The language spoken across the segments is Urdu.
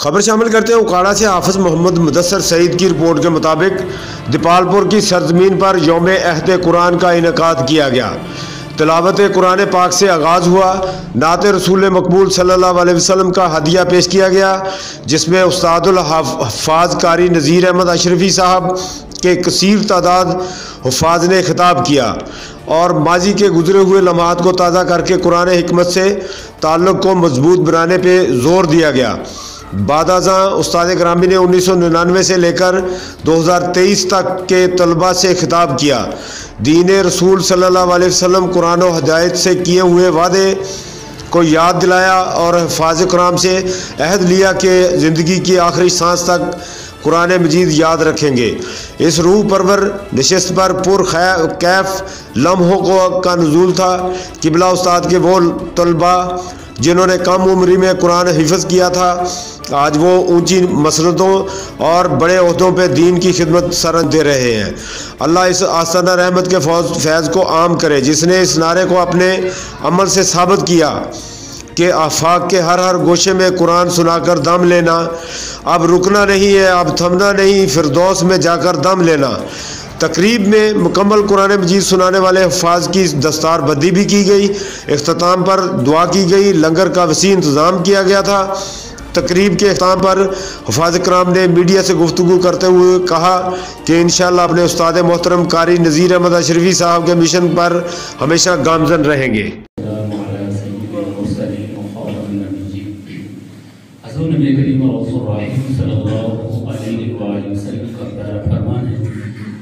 خبر شامل کرتے ہیں اکاڑا سے حافظ محمد مدثر سعید کی رپورٹ کے مطابق دیپالپور کی سرزمین پر یوم عہد قرآن کا انعقاد کیا گیا۔ تلاوت قرآن پاک سے آغاز ہوا۔ نعت رسول مقبول صلی اللہ علیہ وسلم کا ہدیہ پیش کیا گیا، جس میں استاد الحفاظ قاری نذیر احمد اشرفی صاحب کے کثیر تعداد حفاظ نے خطاب کیا اور ماضی کے گزرے ہوئے لمحات کو تازہ کر کے قرآن حکمت سے تعلق کو مضبوط بنانے پہ زور دیا گیا۔ بعد ازاں استاد گرامی نے 1999 سے لے کر 2023 تک کے طلباء سے خطاب کیا، دین رسول صلی اللہ علیہ وسلم قرآن و ہدایت سے کیے ہوئے وعدے کو یاد دلایا اور حفاظ کرام سے عہد لیا کہ زندگی کی آخری سانس تک قرآن مجید یاد رکھیں گے۔ اس روح پرور نشست پر کیف لمحوں کا نزول تھا۔ قبلہ استاد کے وہ طلباء جنہوں نے کم عمری میں قرآن حفظ کیا تھا، آج وہ اونچی مسندوں اور بڑے عہدوں پہ دین کی خدمت سر دے رہے ہیں۔ اللہ اس آستانہ رحمت کے فیض کو عام کرے، جس نے اس نعرے کو اپنے عمل سے ثابت کیا کہ آفاق کے ہر گوشے میں قرآن سنا کر دم لینا اب رکنا نہیں ہے، اب تھمنا نہیں، فردوس میں جا کر دم لینا۔ تقریب میں مکمل قرآن مجید سنانے والے حفاظ کی دستار بندی بھی کی گئی، اختتام پر دعا کی گئی، لنگر کا وسیع انتظام کیا گیا تھا۔ تقریب کے اختتام پر حفاظ کرام نے میڈیا سے گفتگو کرتے ہوئے کہا کہ انشاءاللہ اپنے استاد محترم قاری نذیر احمد اشرفی صاحب کے مشن پر ہمیشہ گامزن رہیں گے۔ نبی کریم صلی اللہ علیہ وآلہ وسلم کا پیارا فرمان ہے،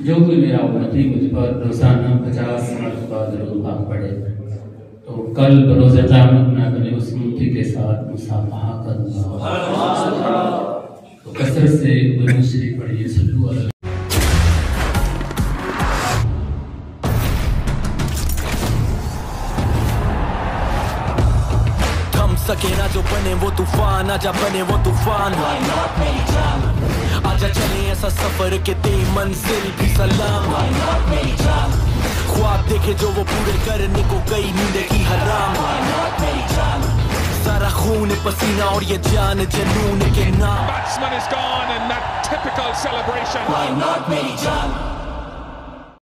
جو کوئی میرا امتی مجھ پر روزانہ 50 مرتبہ درود پاک پڑھے تو کل بروز قیامت میں اپنے اس امتی کے ساتھ مصافحہ کروں گا۔ تو کثرت سے درود شریف پڑھیے، صلو علی سکے نہ جو بنے وہ طوفان، آجا بنے وہ طوفان، آجا چلیں ایسا سفر کہ دے منزل بھی سلام، خواب دیکھے جو وہ پورے کرنے کو گئی نیندے کی حرام، سارا خون پسینہ اور یہ جان جنون کے نام،